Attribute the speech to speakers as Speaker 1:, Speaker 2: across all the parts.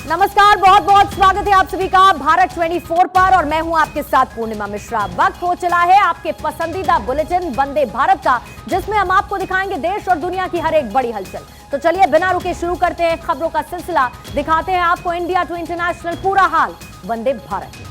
Speaker 1: नमस्कार, बहुत बहुत स्वागत है आप सभी का भारत 24 पर और मैं हूं आपके साथ पूर्णिमा मिश्रा। वक्त हो चला है आपके पसंदीदा बुलेटिन वंदे भारत का, जिसमें हम आपको दिखाएंगे देश और दुनिया की हर एक बड़ी हलचल। तो चलिए बिना रुके शुरू करते हैं खबरों का सिलसिला। दिखाते हैं आपको इंडिया टू इंटरनेशनल पूरा हाल वंदे भारत।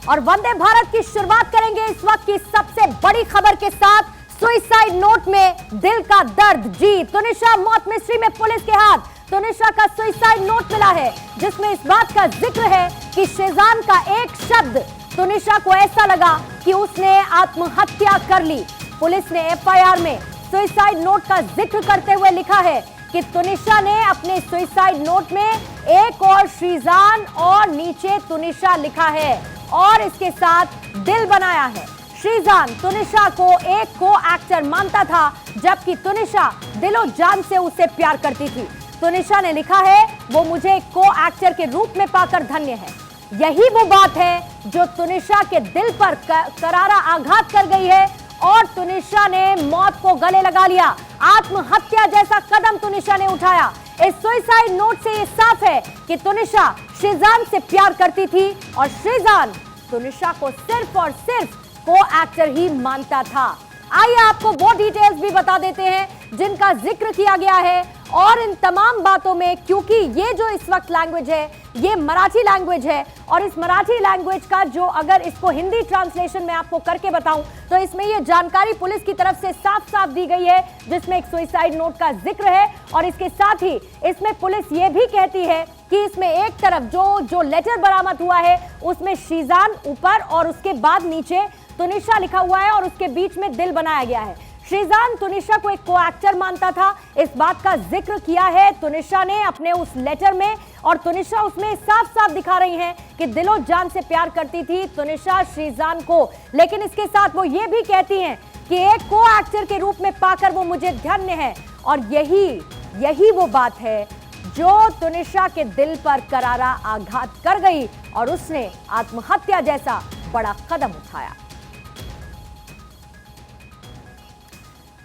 Speaker 1: और वंदे भारत की शुरुआत करेंगे इस वक्त की सबसे बड़ी खबर के साथ। सुइसाइड नोट में दिल का दर्द। जी, तुनिशा मौत मिस्ट्री में पुलिस के हाथ तुनिशा का सुइसाइड नोट मिला है, जिसमें इस बात का जिक्र है कि शेजान का एक शब्द तुनिशा को ऐसा लगा कि उसने आत्महत्या कर ली। पुलिस ने एफआईआर में सुइसाइड नोट का जिक्र करते हुए लिखा है कि तुनिशा ने अपने सुइसाइड नोट में एक और श्रीजान और नीचे तुनिशा लिखा है और इसके साथ दिल बनाया है। श्रीजान तुनिशा को एक को एक्टर मानता था, जबकि तुनिशा दिलो जान से उसे प्यार करती थी। तुनिशा ने लिखा है, वो मुझे एक को एक्टर के रूप में पाकर धन्य है। यही वो बात है जो तुनिशा के दिल पर करारा आघात कर गई है और तुनिशा ने मौत को गले लगा लिया। आत्महत्या जैसा कदम तुनिशा ने उठाया। इस सुइसाइड नोट से ये साफ है कि तुनिशा श्रीजान से प्यार करती थी और श्रीजान तुनिशा को सिर्फ और सिर्फ को एक्टर ही मानता था। आइए आपको वो डिटेल्स भी बता देते हैं जिनका जिक्र किया गया है। और इन तमाम बातों में, क्योंकि ये जो इस वक्त लैंग्वेज है ये मराठी लैंग्वेज है और इस मराठी लैंग्वेज का जो अगर इसको हिंदी ट्रांसलेशन में आपको करके बताऊं तो इसमें ये जानकारी पुलिस की तरफ से साफ साफ दी गई है, जिसमें एक सुइसाइड नोट का जिक्र है। और इसके साथ ही इसमें पुलिस ये भी कहती है कि इसमें एक तरफ जो लेटर बरामद हुआ है उसमें श्रीजान ऊपर और उसके बाद नीचे तुनिशा लिखा हुआ है और उसके बीच में दिल बनाया गया है। श्रीजान तुनिशा को एक को एक्टर मानता था, इस बात का जिक्र किया है तुनिशा ने अपने उस लेटर में। और तुनिशा उसमें साफ साफ दिखा रही हैं कि दिलो जान से प्यार करती थी तुनिशा श्रीजान को। लेकिन इसके साथ वो ये भी कहती हैं कि एक को एक्टर के रूप में पाकर वो मुझे धन्य है। और यही वो बात है जो तुनिशा के दिल पर करारा आघात कर गई और उसने आत्महत्या जैसा बड़ा कदम उठाया।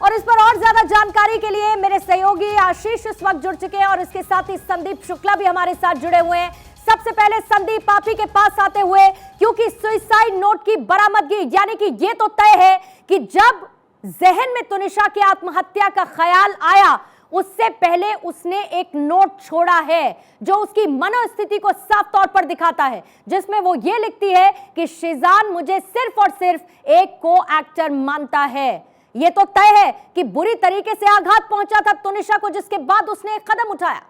Speaker 1: और इस पर और ज्यादा जानकारी के लिए मेरे सहयोगी आशीष इस वक्त जुड़ चुके हैं और इसके साथ ही संदीप शुक्ला भी हमारे साथ जुड़े हुए हैं। सबसे पहले संदीप, आप ही के पास आते हुए, क्योंकि सुइसाइड नोट की बरामदगी, यानी कि ये तो तय है कि जब जहन में तुनिशा की आत्महत्या का ख्याल आया उससे पहले उसने एक नोट छोड़ा है जो उसकी मनोस्थिति को साफ तौर पर दिखाता है, जिसमें वो ये लिखती है कि श्रीजान मुझे सिर्फ और सिर्फ एक को एक्टर मानता है। ये तो तय है कि बुरी तरीके से आघात पहुंचा था तुनिशा को, जिसके बाद उसने एक कदम उठाया।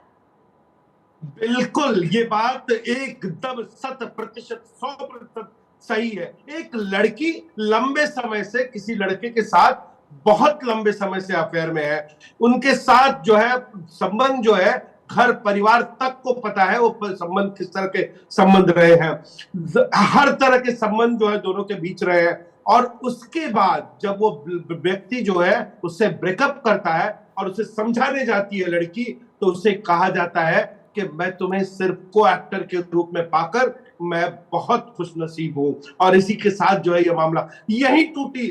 Speaker 2: बिल्कुल, ये बात एकदम 100% 100% सही है। एक लड़की लंबे समय से किसी लड़के के साथ बहुत लंबे समय से अफेयर में है, उनके साथ जो है संबंध जो है घर परिवार तक को पता है वो संबंध किस तरह के संबंध रहे हैं, हर तरह के संबंध जो है दोनों के बीच रहे हैं। और उसके बाद जब वो व्यक्ति जो है उससे ब्रेकअप करता है और उसे समझाने जाती है लड़की, तो उसे कहा जाता है कि मैं तुम्हें सिर्फ को एक्टर के रूप में पाकर मैं बहुत खुशनसीब हूं। और इसी के साथ जो है ये मामला यही टूटी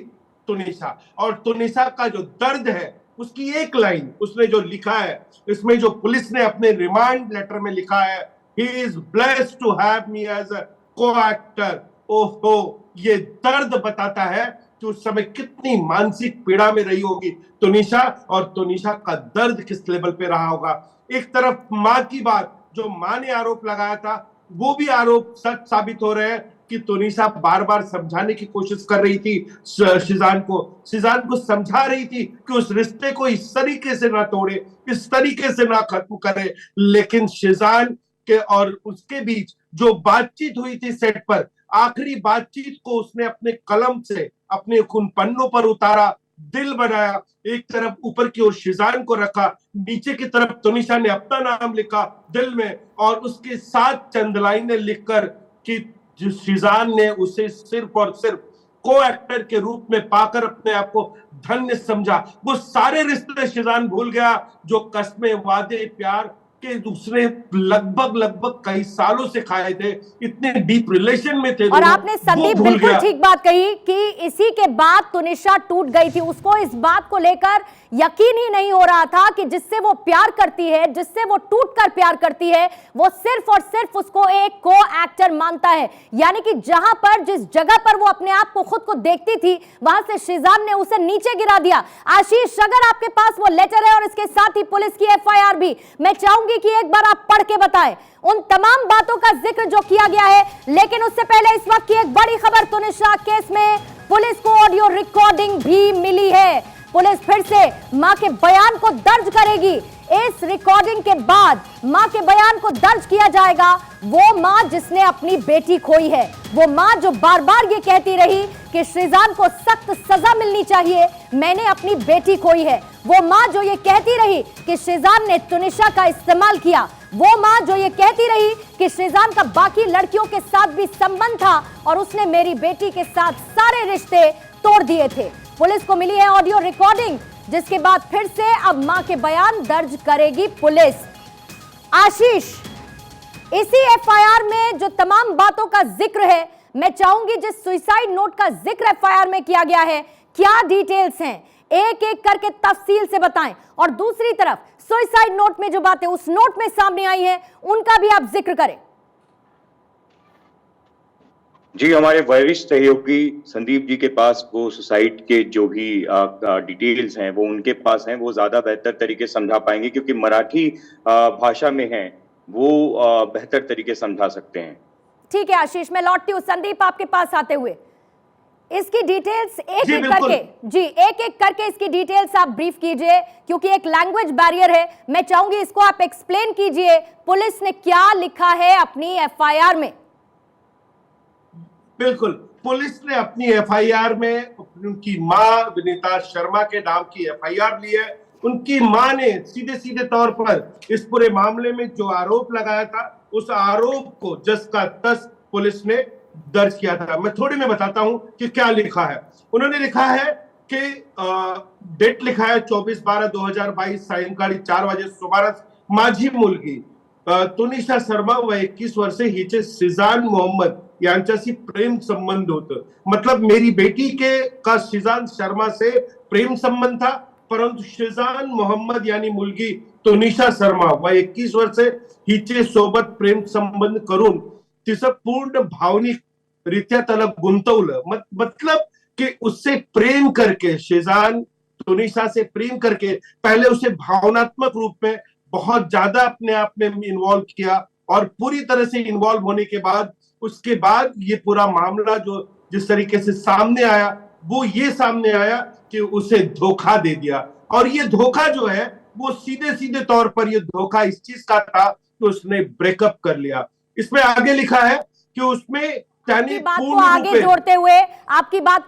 Speaker 2: तुनिशा। और तुनिशा का जो दर्द है उसकी एक लाइन उसने जो लिखा है, इसमें जो पुलिस ने अपने रिमांड लेटर में लिखा है, he is blessed to have me as a coactor. ओहो, ये दर्द बताता है कि उस समय कितनी मानसिक पीड़ा में रही होगी तुनिशा और तुनिशा का दर्द किस लेवल पे रहा होगा। एक तरफ मां की बात, जो मां ने आरोप लगाया था वो भी आरोप सच साबित हो रहे हैं कि तुनिशा बार बार समझाने की कोशिश कर रही थी श्रीजान को समझा रही थी कि उस रिश्ते को इस तरीके से ना तोड़े, इस तरीके से ना खत्म करे। लेकिन श्रीजान के और उसके बीच जो बातचीत हुई थी सेट पर, आखिरी बातचीत को उसने अपने कलम से अपने उन पन्नों पर उतारा, दिल बनाया। एक तरफ ऊपर की ओर श्रीजान को रखा, नीचे की तरफ तुनिशा ने अपना नाम लिखा दिल में और उसके साथ चंद लाइनें लिखकर कि श्रीजान ने उसे सिर्फ और सिर्फ को एक्टर के रूप में पाकर अपने आप को धन्य समझा। वो सारे रिश्ते श्रीजान भूल गया जो कस्में वादे प्यार कि उसने लगभग कई सालों से खाए थे, इतने डीप रिलेशन में थे
Speaker 1: और
Speaker 2: दोनों,
Speaker 1: आपने संदीप
Speaker 2: वो भूल
Speaker 1: बिल्कुल
Speaker 2: गया।
Speaker 1: ठीक बात कही कि इसी के बाद तुनिशा टूट गई थी। उसको इस बात को लेकर यकीन ही नहीं हो रहा था कि जिससे वो प्यार करती है, जिससे वो टूटकर प्यार करती है, वो सिर्फ और सिर्फ उसको एक को एक्टर मानता है। यानी कि जहां पर, जिस जगह पर वो अपने आप को, खुद को देखती थी, वहां से शीजान ने उसे नीचे गिरा दिया। आशीष, अगर आपके पास वो लेटर है और इसके साथ ही पुलिस की एफआईआर भी, मैं चाहूंगी कि एक बार आप पढ़ के बताएं उन तमाम बातों का जिक्र जो किया गया है। लेकिन उससे पहले इस वक्त की एक बड़ी खबर, तुनिशा केस में पुलिस को ऑडियो रिकॉर्डिंग भी मिली है। पुलिस फिर से मां के बयान को दर्ज करेगी। इस रिकॉर्डिंग के बाद मां के बयान को दर्ज किया जाएगा। वो मां जिसने अपनी बेटी खोई है, वो मां जो बार बार ये कहती रही कि शीजान को सख्त सजा मिलनी चाहिए, मैंने अपनी बेटी खोई है। वो मां जो ये कहती रही कि शीजान ने तुनिशा का इस्तेमाल किया। वो मां जो ये कहती रही कि शीजान का बाकी लड़कियों के साथ भी संबंध था और उसने मेरी बेटी के साथ सारे रिश्ते तोड़ दिए थे। पुलिस को मिली है ऑडियो रिकॉर्डिंग, जिसके बाद फिर से अब मां के बयान दर्ज करेगी पुलिस। आशीष, इसी एफआईआर में जो तमाम बातों का जिक्र है, मैं चाहूंगी जिस सुसाइड नोट का जिक्र एफआईआर में किया गया है, क्या डिटेल्स हैं, एक एक करके तफसील से बताएं। और दूसरी तरफ सुसाइड नोट में जो बातें उस नोट में सामने आई हैं, उनका भी आप जिक्र करें।
Speaker 3: जी, हमारे वरिष्ठ सहयोगी संदीप जी के पास वो सुसाइड के जो भी डिटेल्स हैं वो उनके पास हैं। वो ज्यादा बेहतर तरीके समझा पाएंगे, क्योंकि मराठी भाषा में है, वो बेहतर तरीके समझा सकते हैं।
Speaker 1: ठीक है आशीष, मैं लौटती हूँ संदीप आपके पास आते हुए। इसकी डिटेल्स एक एक करके, जी एक एक करके इसकी डिटेल्स आप ब्रीफ कीजिए, क्योंकि एक लैंग्वेज बैरियर है। मैं चाहूंगी इसको आप एक्सप्लेन कीजिए, पुलिस ने क्या लिखा है अपनी एफआईआर में।
Speaker 2: बिल्कुल, पुलिस ने अपनी एफआईआर में उनकी मां विनीता शर्मा के नाम की एफआईआर ली है। उनकी मां ने सीधे सीधे तौर पर इस पूरे मामले में जो आरोप लगाया था, उस आरोप को जस का तस पुलिस ने दर्ज किया था। मैं थोड़ी में बताता हूं कि क्या लिखा है। उन्होंने लिखा है कि डेट लिखा है 24/12/2022 सायंकाळी 4 वाजे सुमारास माझी मुलगी तुनिशा शर्मा व 21 वर्षे हिचे शीजान मोहम्मद यांच्याशी प्रेम संबंध होतं। मतलब मेरी बेटी के का शीजान शर्मा से प्रेम संबंध था, परंतु शीजान मोहम्मद यानी मुलगी तुनिशा शर्मा व 21 वर्षे हिचे सोबत प्रेम संबंध करून तिचं पूर्ण भावनिक रित्या त्याला गुंतवलं। मतलब कि उससे प्रेम करके, शीजान तुनिशा से प्रेम करके पहले उसे भावनात्मक रूप में बहुत ज्यादा अपने आप में इन्वॉल्व किया, और पूरी तरह से इन्वॉल्व होने के बाद उसके बाद ये पूरा मामला जो जिस तरीके से सामने आया, वो ये सामने आया कि उसे धोखा दे दिया। और ये धोखा जो है वो सीधे सीधे तौर पर ये धोखा इस चीज का था कि उसने ब्रेकअप कर लिया। इसमें आगे लिखा है कि उसमें
Speaker 1: आपकी बात को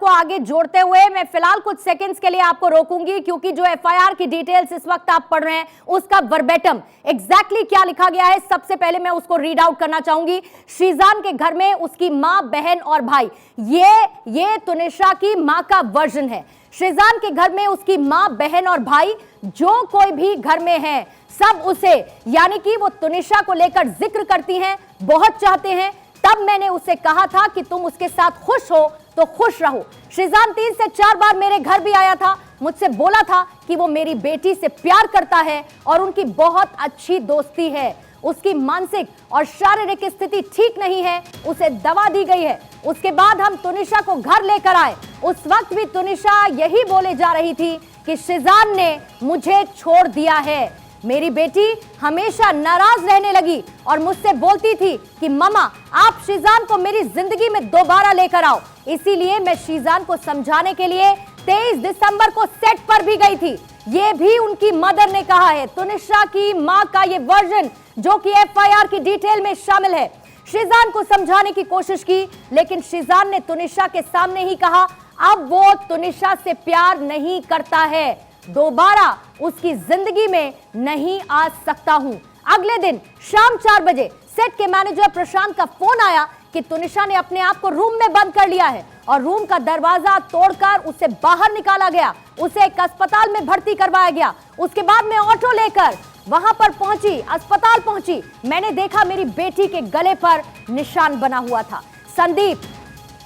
Speaker 1: आगे जोड़ते हुए मैं फिलहाल कुछ सेकंड्स के लिए आपको रोकूंगी, क्योंकि जो एफआईआर की डिटेल्स इस वक्त आप पढ़ रहे हैं उसका वर्बेटम एग्जैक्टली क्या लिखा गया है, सबसे पहले मैं उसको रीड आउट करना चाहूंगी। शीजान के घर में उसकी मां, बहन और भाई, ये तुनिशा की मां का वर्जन है। शीजान के घर में उसकी मां, बहन और भाई, जो कोई भी घर में है, सब उसे, यानी कि वो तुनिशा को लेकर जिक्र करती हैं, बहुत चाहते हैं। तब मैंने उसे कहा था कि तुम उसके साथ खुश हो तो खुश रहो। शीजान 3 से 4 बार मेरे घर भी आया था, मुझसे बोला था कि वो मेरी बेटी से प्यार करता है और उनकी बहुत अच्छी दोस्ती है। उसकी मानसिक और शारीरिक स्थिति ठीक नहीं है, उसे दवा दी गई है। उसके बाद हम तुनिशा को घर लेकर आए, उस वक्त भी तुनिशा यही बोले जा रही थी कि शीजान ने मुझे छोड़ दिया है। मेरी बेटी हमेशा नाराज रहने लगी और मुझसे बोलती थी कि मम्मा आप शीजान को मेरी जिंदगी में दोबारा लेकर आओ। इसीलिए मैं शीजान को समझाने के लिए 23 दिसंबर को सेट पर भी गई थी। ये भी उनकी मदर ने कहा है, तुनिशा की मां का ये वर्जन जो कि एफआईआर की डिटेल में शामिल है। शीजान को समझाने की कोशिश की, लेकिन शीजान ने तुनिशा के सामने ही कहा अब वो तुनिशा से प्यार नहीं करता है, दोबारा उसकी जिंदगी में नहीं आ सकता हूं। अगले दिन शाम 4 बजे सेट के मैनेजर प्रशांत का फोन आया कि तुनिशा ने अपने आप को रूम में बंद कर लिया है और रूम का दरवाजा तोड़कर उसे बाहर निकाला गया। उसे एक अस्पताल में भर्ती करवाया गया। उसके बाद मैं ऑटो लेकर वहां पर पहुंची, अस्पताल पहुंची, मैंने देखा मेरी बेटी के गले पर निशान बना हुआ था। संदीप,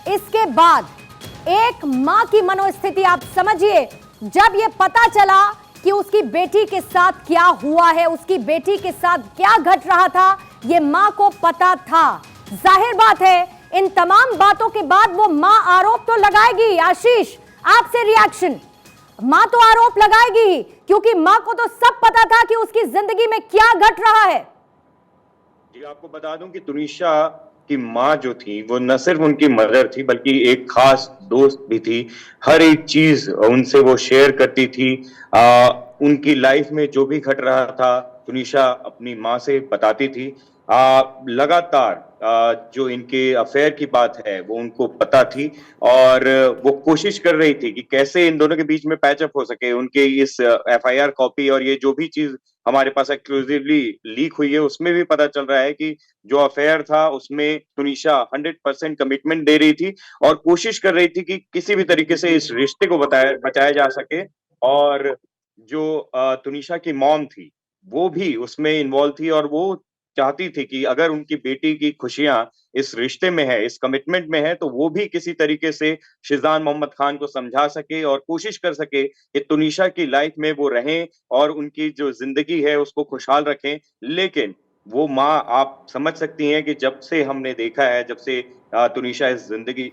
Speaker 1: इसके बाद एक मां की मनोस्थिति आप समझिए, जब यह पता चला कि उसकी बेटी के साथ क्या हुआ है, उसकी बेटी के साथ क्या घट रहा था, यह मां को पता था। जाहिर बात है इन तमाम बातों के बाद वो मां आरोप तो लगाएगी। आशीष, आपसे रिएक्शन। मां तो आरोप लगाएगी ही, क्योंकि मां को तो सब पता था कि उसकी जिंदगी में क्या घट रहा है।
Speaker 3: जी, आपको बता दूं कि तुनिशा की माँ जो थी वो न सिर्फ उनकी मदर थी बल्कि एक खास दोस्त भी थी। हर एक चीज उनसे वो शेयर करती थी। उनकी लाइफ में जो भी घट रहा था तुनिशा अपनी माँ से बताती थी। लगातार जो इनके अफेयर की बात है वो उनको पता थी और वो कोशिश कर रही थी कि कैसे इन दोनों के बीच में पैचअप हो सके। उनके इस एफआईआर कॉपी और ये जो भी चीज हमारे पास एक्सक्लूसिवली लीक हुई है उसमें भी पता चल रहा है कि जो अफेयर था उसमें तुनिशा 100% कमिटमेंट दे रही थी और कोशिश कर रही थी कि किसी भी तरीके से इस रिश्ते को बचाया जा सके। और जो तुनिशा की मॉम थी वो भी उसमें इन्वॉल्व थी और वो चाहती थी कि अगर उनकी बेटी की खुशियां इस रिश्ते में है, इस कमिटमेंट में है, तो वो भी किसी तरीके से शिजान मोहम्मद खान को समझा सके और कोशिश कर सके कि तुनिशा की लाइफ में वो रहें और उनकी जो जिंदगी है उसको खुशहाल रखें। लेकिन वो माँ, आप समझ सकती हैं कि जब से हमने देखा है, जब से तुनिशा इस जिंदगी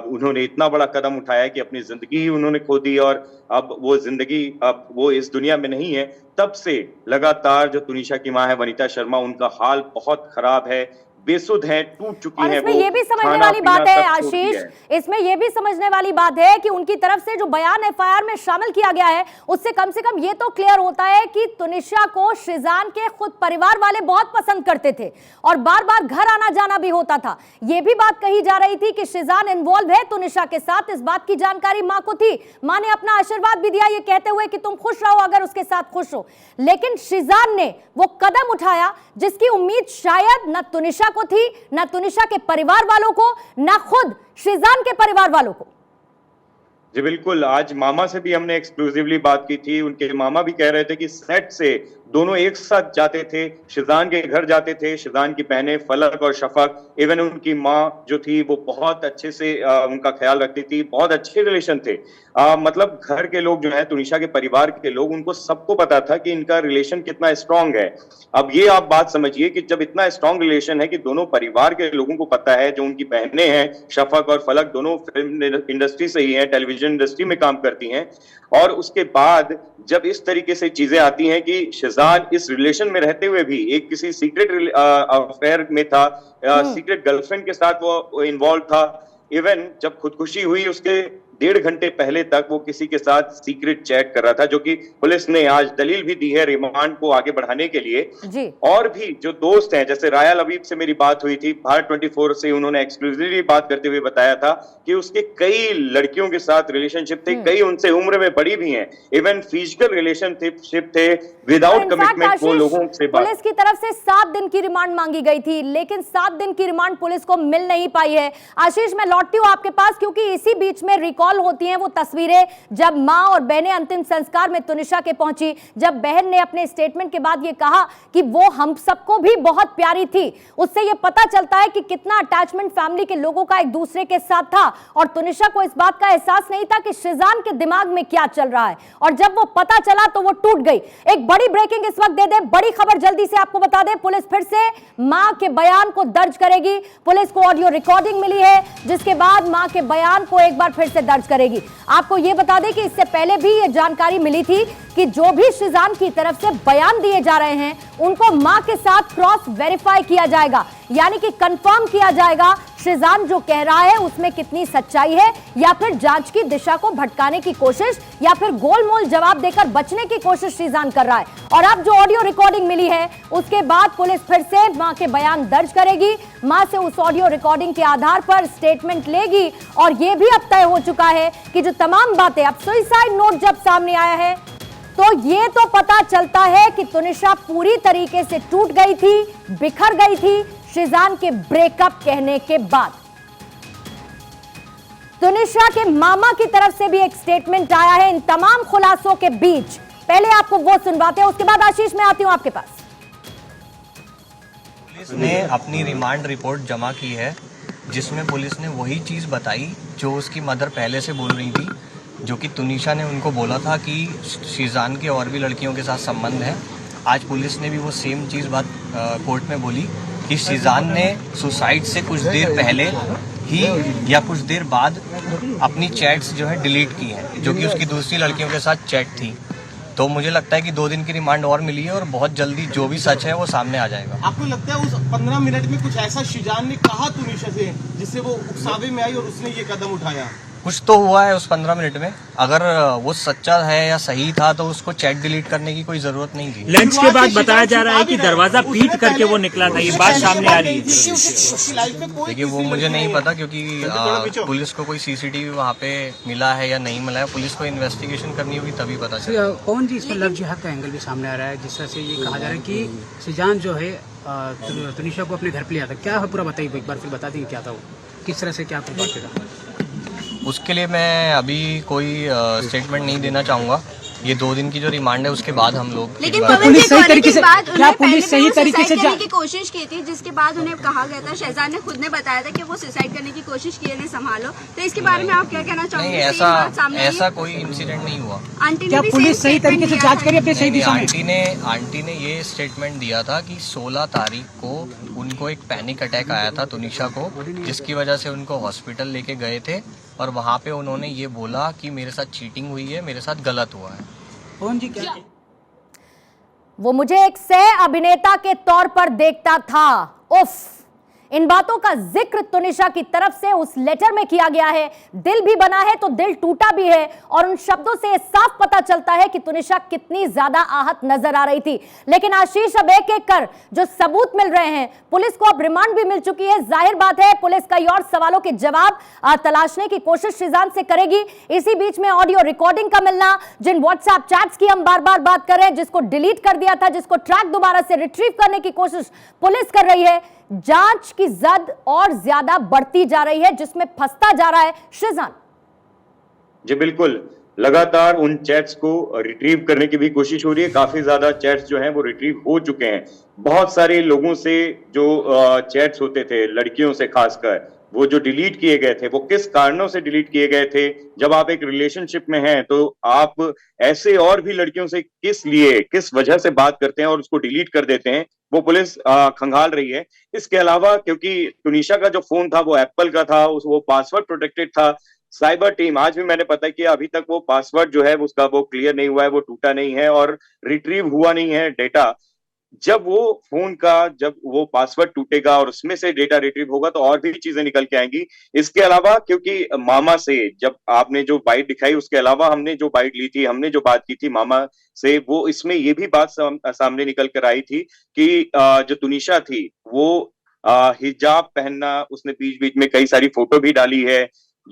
Speaker 3: उन्होंने इतना बड़ा कदम उठाया कि अपनी जिंदगी ही उन्होंने खो दी और अब वो जिंदगी, अब वो इस दुनिया में नहीं है, तब से लगातार जो तुनिशा की मां है वनिता शर्मा, उनका हाल बहुत खराब है, बेसुध है, टूट चुकी है।
Speaker 1: इसमें
Speaker 3: वो
Speaker 1: ये भी समझने वाली बात है आशीष, इसमें ये भी समझने वाली बात है कि उनकी तरफ से जो बयान एफआईआर में शामिल किया गया है उससे कम से कम ये तो क्लियर होता है कि तुनिशा को शिजान के खुद परिवार वाले बहुत पसंद करते थे और बार बार घर आना जाना भी होता था। ये भी बात कही जा रही थी कि शिजान इन्वॉल्व है तुनिशा के साथ, इस बात की जानकारी मां को थी। मां ने अपना आशीर्वाद भी दिया ये कहते हुए कि तुम खुश रहो अगर उसके साथ खुश हो। लेकिन शिजान ने वो कदम उठाया जिसकी उम्मीद शायद न तुनिशा को थी, न तुनिशा के परिवार वालों को, न खुद शिजान के परिवार वालों को।
Speaker 3: जी बिल्कुल, आज मामा से भी हमने एक्सक्लूसिवली बात की थी। उनके मामा भी कह रहे थे कि सेट से दोनों एक साथ जाते थे, शिजान के घर जाते थे। शिजान की बहनें फलक और शफक, इवन उनकी माँ जो थी वो बहुत अच्छे से उनका ख्याल रखती थी, बहुत अच्छे रिलेशन थे। मतलब घर के लोग जो है, तुनिशा के परिवार के लोग, उनको सबको पता था कि इनका रिलेशन कितना स्ट्रांग है। अब ये आप बात समझिए कि जब इतना स्ट्रांग रिलेशन है कि दोनों परिवार के लोगों को पता है, जो उनकी बहनें हैं शफक और फलक दोनों फिल्म इंडस्ट्री से ही हैं, टेलीविजन इंडस्ट्री में काम करती हैं, और उसके बाद जब इस तरीके से चीजें आती हैं कि शिजान इस रिलेशन में रहते हुए भी एक किसी सीक्रेट अफेयर में था, सीक्रेट गर्लफ्रेंड के साथ वो इन्वॉल्व था। इवन जब खुदकुशी हुई उसके 1.5 घंटे पहले तक वो किसी के साथ सीक्रेट चैट कर रहा था, जो कि पुलिस ने आज दलील भी दी है रिमांड को आगे बढ़ाने के लिए जी। और भी जो दोस्त हैं, जैसे राया लबीब से मेरी बात हुई थी, भारत 24 से उन्होंने एक्सक्लूसिवली बात करते हुए बताया था कि उसके कई लड़कियों के साथ रिलेशनशिप थे, कई उनसे उम्र में बड़ी भी हैं, इवन फिजिकल रिलेशनशिप थे विदाउट कमिटमेंट। वो लोगों से
Speaker 1: पुलिस की तरफ से 7 दिन की रिमांड मांगी गई थी, लेकिन 7 दिन की रिमांड पुलिस को मिल नहीं पाई है। आशीष, मैं लौटती हूँ आपके पास, क्योंकि इसी बीच में रिकॉल होती हैं वो तस्वीरें जब मां और बहनें अंतिम संस्कार में तुनिशा के पहुंची, जब बहन ने अपने स्टेटमेंट के बाद ये कहा कि वो हम सबको भी बहुत प्यारी थी। उससे ये पता चलता है कि कितना अटैचमेंट फैमिली के लोगों का एक दूसरे के साथ था और तुनिशा को इस बात का एहसास नहीं था कि शिजान के दिमाग में क्या चल रहा है, और जब वो पता चला तो वो टूट गई। एक बड़ी ब्रेकिंग इस वक्त दे दे, बड़ी खबर जल्दी से आपको बता दे, पुलिस फिर से मां के बयान को दर्ज करेगी। पुलिस को ऑडियो रिकॉर्डिंग मिली है जिसके बाद मां के बयान को एक बार फिर से दर्ज करेगी। आपको यह बता दें कि इससे पहले भी यह जानकारी मिली थी कि जो भी शिजान की तरफ से बयान दिए जा रहे हैं उनको मां के साथ क्रॉस वेरीफाई किया जाएगा, यानी कि कंफर्म किया जाएगा शिजान जो कह रहा है उसमें कितनी सच्चाई है, या फिर जांच की दिशा को भटकाने की कोशिश, या फिर गोलमोल जवाब देकर बचने की कोशिश शिजान कर रहा है। और अब जो ऑडियो रिकॉर्डिंग मिली है उसके बाद पुलिस फिर से मां के बयान दर्ज करेगी, मां से उस ऑडियो रिकॉर्डिंग के आधार पर स्टेटमेंट लेगी। और यह भी अब तय हो चुका है कि जो तमाम बातें, अब सुसाइड नोट जब सामने आया है तो ये तो पता चलता है कि तुनिशा पूरी तरीके से टूट गई थी, बिखर गई थी शिजान के ब्रेकअप कहने के बाद। तुनिशा के मामा की तरफ से भी एक स्टेटमेंट आया है। इन तमाम खुलासों के बीच पहले आपको वो सुनवाते हैं, उसके बाद आशीष मैं आती हूं आपके पास।
Speaker 4: पुलिस ने अपनी रिमांड रिपोर्ट जमा की है, जिसमें पुलिस ने वही चीज़ बताई जो उसकी मदर पहले से बोल रही थी, जो कि तुनिशा ने उनको बोला था कि शीजान के और भी लड़कियों के साथ संबंध है। आज पुलिस ने भी वो सेम चीज़ बात कोर्ट में बोली कि शीजान ने सुसाइड से कुछ देर पहले ही या कुछ देर बाद अपनी चैट्स जो है डिलीट की हैं, जो कि उसकी दूसरी लड़कियों के साथ चैट थी। तो मुझे लगता है कि 2 दिन की रिमांड और मिली है और बहुत जल्दी जो भी सच है वो सामने आ जाएगा।
Speaker 5: आपको लगता है उस 15 मिनट में कुछ ऐसा शीजान ने कहा तुनिशा से जिससे वो उकसावे में आई और उसने ये कदम उठाया?
Speaker 4: कुछ तो हुआ है उस 15 मिनट में। अगर वो सच्चा है या सही था तो उसको चैट डिलीट करने की कोई जरूरत नहीं थी।
Speaker 6: लंच के बाद बताया जा रहा है कि दरवाजा पीट करके वो निकला था, ये बात सामने आ रही है।
Speaker 4: देखिए वो मुझे नहीं पता, क्योंकि पुलिस को कोई सीसीटीवी वहाँ पे मिला है या नहीं मिला है, पुलिस को इन्वेस्टिगेशन करनी होगी तभी पता चलेगा।
Speaker 7: कौन जी इसमें लव जिहाद का एंगल भी सामने आ रहा है, जिस तरह से ये कहा जा रहा है कि शीजान जो है तुनिशा को अपने घर पे लिया था। क्या है पूरा बताइए एक बार, फिर बता देंगे क्या था वो, किस तरह से क्या था।
Speaker 4: उसके लिए मैं अभी कोई स्टेटमेंट नहीं देना चाहूँगा। ये 2 दिन की जो रिमांड है उसके बाद हम लोग,
Speaker 8: लेकिन
Speaker 7: पुलिस सही तरीके से क्या पुलिस सही तरीके से
Speaker 8: करने की कोशिश की थी, जिसके बाद उन्हें कहा गया था, शहजाद ने खुद ने बताया था कि वो सुसाइड करने की कोशिश की है, संभालो। तो इसके बारे में आप क्या कहना चाहोगे?
Speaker 4: नहीं, ऐसा कोई इंसिडेंट नहीं हुआ।
Speaker 8: आंटी
Speaker 7: क्या पुलिस सही तरीके से जांच करी अपने सही दिशा में?
Speaker 4: आंटी ने ये स्टेटमेंट दिया था कि 16 तारीख को उनको एक पैनिक अटैक आया था तुनिशा को, जिसकी वजह से उनको हॉस्पिटल लेके गए थे और वहाँ पे उन्होंने ये बोला कि मेरे साथ चीटिंग हुई है, मेरे साथ गलत हुआ है।
Speaker 7: कौन जी क्या?
Speaker 1: वो मुझे एक सह अभिनेता के तौर पर देखता था। उफ, इन बातों का जिक्र तुनिशा की तरफ से उस लेटर में किया गया है। दिल भी बना है तो दिल टूटा भी है, और उन शब्दों से साफ पता चलता है कि तुनिशा कितनी ज्यादा आहत नजर आ रही थी। लेकिन आशीष, अब एक एक कर जो सबूत मिल रहे हैं, पुलिस को अब रिमांड भी मिल चुकी है। जाहिर बात है पुलिस कई और सवालों के जवाब तलाशने की कोशिश शीजान से करेगी। इसी बीच में ऑडियो रिकॉर्डिंग का मिलना, जिन व्हाट्सएप चैट्स की हम बार बार बात कर रहे हैं, जिसको डिलीट कर दिया था, जिसको ट्रैक दोबारा से रिट्रीव करने की कोशिश पुलिस कर रही है। जांच की जद और ज्यादा बढ़ती जा रही है, जिसमें फंसता जा रहा है शीजान।
Speaker 3: जी बिल्कुल, लगातार उन चैट्स को रिट्रीव करने की भी कोशिश हो रही है। काफी ज्यादा चैट्स जो हैं वो रिट्रीव हो चुके हैं। बहुत सारे लोगों से जो चैट्स होते थे, लड़कियों से खासकर, वो जो डिलीट किए गए थे, वो किस कारणों से डिलीट किए गए थे। जब आप एक रिलेशनशिप में हैं तो आप ऐसे और भी लड़कियों से किस वजह से बात करते हैं और उसको डिलीट कर देते हैं, वो पुलिस खंगाल रही है। इसके अलावा क्योंकि तुनिशा का जो फोन था वो एप्पल का था, वो पासवर्ड प्रोटेक्टेड था। साइबर टीम, आज भी मैंने पता किया, अभी तक वो पासवर्ड जो है उसका वो क्लियर नहीं हुआ है, वो टूटा नहीं है और रिट्रीव हुआ नहीं है डेटा। जब वो पासवर्ड टूटेगा और उसमें से डेटा रिट्रीव होगा तो और भी चीजें निकल के आएंगी। इसके अलावा क्योंकि मामा से जब आपने जो बाइट दिखाई, उसके अलावा हमने जो बाइट ली थी, हमने जो बात की थी मामा से, वो इसमें ये भी बात सामने निकल कर आई थी कि जो तुनिशा थी वो हिजाब पहनना, उसने बीच बीच में कई सारी फोटो भी डाली है,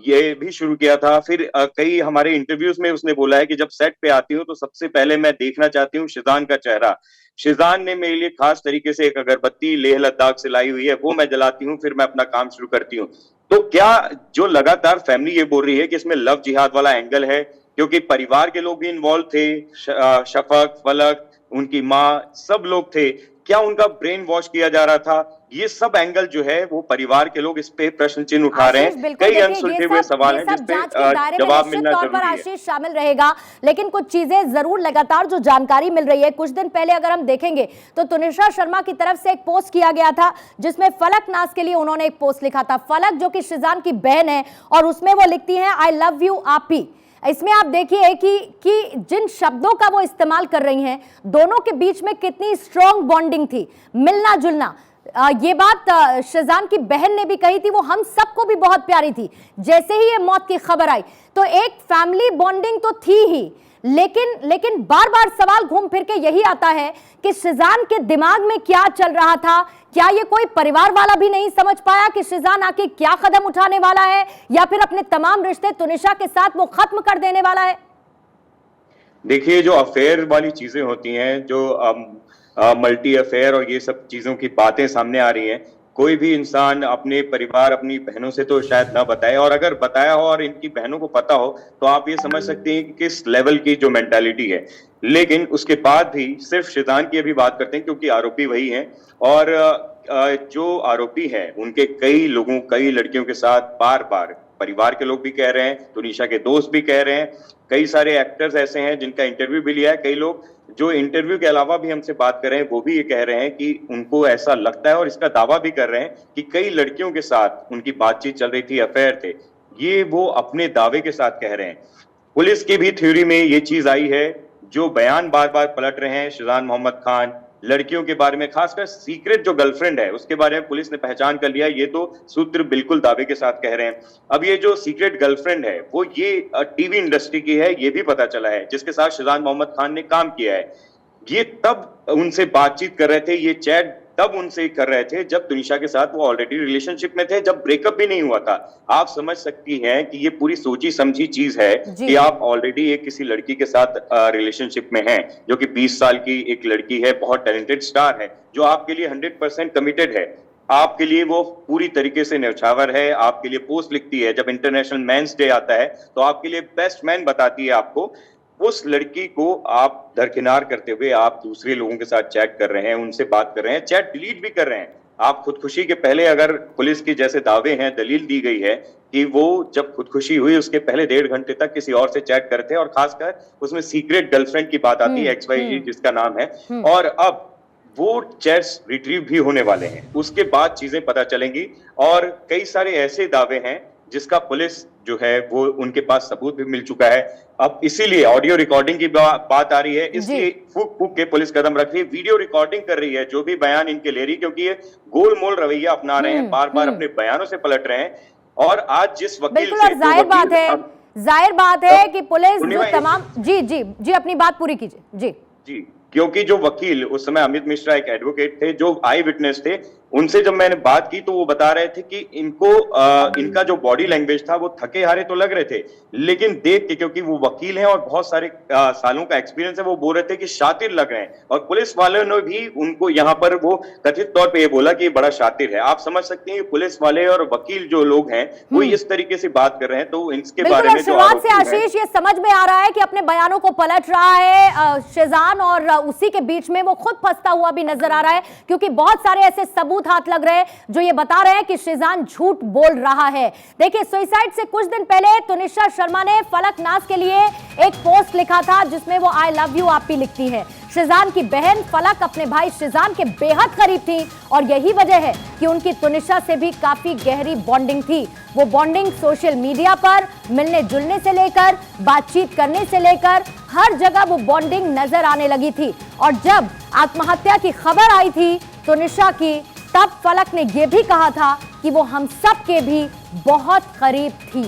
Speaker 3: ये भी शुरू किया था। फिर कई हमारे इंटरव्यूज में उसने बोला है कि जब सेट पे आती हूँ तो सबसे पहले मैं देखना चाहती हूँ शीजान का चेहरा। शीजान ने मेरे लिए खास तरीके से एक अगरबत्ती लेह लद्दाख से लाई हुई है, वो मैं जलाती हूँ, फिर मैं अपना काम शुरू करती हूँ। तो क्या जो लगातार फैमिली ये बोल रही है कि इसमें लव जिहाद वाला एंगल है, क्योंकि परिवार के लोग भी इन्वॉल्व थे, शफक, फलक, उनकी माँ, सब लोग थे, क्या उनका ब्रेन वॉश किया जा रहा था? ये सब एंगल जो है वो परिवार के लोग इस पे प्रश्न चिन्ह उठा रहे हैं। कई अनसुलझे हुए सवाल हैं जिस पे जवाब मिलना जरूरी है।
Speaker 1: आशीष शामिल रहेगा, लेकिन कुछ चीजें जरूर लगातार जो जानकारी मिल रही है, कुछ दिन पहले अगर हम देखेंगे तो तुनिशा शर्मा की तरफ से एक पोस्ट किया गया था, जिसमें फलक नाज के लिए उन्होंने एक पोस्ट लिखा था। फलक जो कि शीजान की बहन है, और उसमें वो लिखती हैं आई लव यू आपी। इसमें आप देखिए कि जिन शब्दों का वो इस्तेमाल कर रही हैं, दोनों के बीच में कितनी स्ट्रॉन्ग बॉन्डिंग थी, मिलना जुलना। ये बात शीजान की बहन ने भी कही थी, वो हम सबको भी बहुत प्यारी थी। जैसे ही ये मौत की खबर आई तो एक फैमिली बॉन्डिंग तो थी ही, लेकिन बार बार सवाल घूम फिर के यही आता है कि शीजान के दिमाग में क्या चल रहा था। क्या ये कोई परिवार वाला भी नहीं समझ पाया कि शीजान आके क्या कदम उठाने वाला है, या फिर अपने तमाम रिश्ते तुनिशा के साथ वो खत्म कर देने वाला है?
Speaker 3: देखिए, जो अफेयर वाली चीजें होती हैं, जो मल्टी अफेयर और ये सब चीजों की बातें सामने आ रही हैं, कोई भी इंसान अपने परिवार, अपनी बहनों से तो शायद ना बताए, और अगर बताया हो और इनकी बहनों को पता हो तो आप ये समझ सकते हैं कि किस लेवल की जो मेंटालिटी है। लेकिन उसके बाद भी सिर्फ शिजान की अभी बात करते हैं क्योंकि आरोपी वही हैं, और जो आरोपी हैं उनके कई लोगों, कई लड़कियों के साथ बार बार, परिवार के लोग भी कह रहे हैं, तुनिशा के दोस्त भी कह रहे हैं, कई सारे एक्टर्स ऐसे हैं जिनका इंटरव्यू भी लिया है, कई लोग जो इंटरव्यू के अलावा भी हमसे बात कर रहे हैं वो भी ये कह रहे हैं कि उनको ऐसा लगता है और इसका दावा भी कर रहे हैं कि कई लड़कियों के साथ उनकी बातचीत चल रही थी, अफेयर थे। ये वो अपने दावे के साथ कह रहे हैं। पुलिस की भी थ्योरी में ये चीज आई है, जो बयान बार बार पलट रहे हैं शिजान मोहम्मद खान, लड़कियों के बारे में, खासकर सीक्रेट जो गर्लफ्रेंड है उसके बारे में पुलिस ने पहचान कर लिया। ये तो सूत्र बिल्कुल दावे के साथ कह रहे हैं। अब ये जो सीक्रेट गर्लफ्रेंड है वो ये टीवी इंडस्ट्री की है, ये भी पता चला है, जिसके साथ शिजान मोहम्मद खान ने काम किया है। ये तब उनसे बातचीत कर रहे थे, ये चैट तब उनसे कर रहे थे जब तुनिशा के साथ वो ऑलरेडी रिलेशनशिप में थे, जब ब्रेकअप भी नहीं हुआ था। आप समझ सकती हैं कि ये पूरी सोची समझी चीज है कि आप ऑलरेडी एक किसी लड़की के साथ रिलेशनशिप में हैं, जो कि 20 साल की एक लड़की है, बहुत टैलेंटेड स्टार है, जो आपके लिए 100% कमिटेड है, आपके लिए वो पूरी तरीके से न्यौछावर है, आपके लिए पोस्ट लिखती है, जब इंटरनेशनल मेंस डे आता है तो आपके लिए बेस्ट मैन बताती है आपको। उस लड़की को आप दरकिनार करते हुए आप दूसरे लोगों के साथ चैट कर रहे हैं, उनसे बात कर रहे हैं, चैट डिलीट भी कर रहे हैं। आप खुदकुशी के पहले, अगर पुलिस की जैसे दावे हैं, दलील दी गई है कि वो जब खुदकुशी हुई उसके पहले 1.5 घंटे तक किसी और से चैट करते हैं, और खासकर उसमें सीक्रेट गर्लफ्रेंड की बात आती है, XYZ जिसका नाम है, और अब वो चैट्स रिट्रीव भी होने वाले हैं। उसके बाद चीजें पता चलेंगी, और कई सारे ऐसे दावे हैं जिसका पुलिस जो है वो उनके पास सबूत भी मिल चुका है। अब इसीलिए ऑडियो रिकॉर्डिंग की बात आ रही है, इसलिए फूक फूक के पुलिस कदम रख रही है, वीडियो रिकॉर्डिंग कर रही है, जो भी बयान इनके ले रही है, क्योंकि ये गोलमोल रवैया अपना रहे हैं, बार बार अपने बयानों से पलट रहे हैं। और आज जिस वकील
Speaker 1: बिल्कुल, और जाहिर बात है कि पुलिस जो तमाम जी अपनी बात पूरी कीजिए। जी,
Speaker 3: क्योंकि जो वकील उस समय अमित मिश्रा एक एडवोकेट थे, जो आई विटनेस थे, उनसे जब मैंने बात की तो वो बता रहे थे कि इनको इनका जो बॉडी लैंग्वेज था वो थके हारे तो लग रहे थे, लेकिन देख के, क्योंकि वो वकील हैं और बहुत सारे सालों का एक्सपीरियंस है, वो बोल रहे थे कि शातिर लग रहे हैं। और पुलिस वालों ने भी उनको यहाँ पर वो कथित तौर पे ये बोला कि ये बड़ा शातिर है। आप समझ सकते हैं पुलिस वाले और वकील जो लोग हैं वो इस तरीके से बात कर रहे हैं, तो इसके बारे में
Speaker 1: शुरुआत से आशीष ये समझ में आ रहा है कि अपने बयानों को पलट रहा है शिजान, और उसी के बीच में वो खुद फंसता हुआ भी नजर आ रहा है, क्योंकि बहुत सारे ऐसे सबूत हाथ लग रहे हैं जो ये बता रहे हैं कि शिजान झूठ बोल रहा है। देखिए, सुसाइड से कुछ दिन पहले तुनिशा शर्मा ने फलक नाज के लिए एक पोस्ट लिखा था जिसमें वो आई लव यू आप भी लिखती है। शिजान की बहन फलक अपने भाई शिजान के बेहद करीब थी, और यही वजह है कि उनकी तुनिशा से भी काफी गहरी बॉन्डिंग थी। वो बॉन्डिंग सोशल मीडिया पर मिलने जुलने से लेकर बातचीत करने से लेकर हर जगह वो बॉन्डिंग नजर आने लगी थी। और जब आत्महत्या की खबर आई थी तुनिशा की, तब फलक ने यह भी कहा था कि वो हम सब के भी बहुत करीब थी।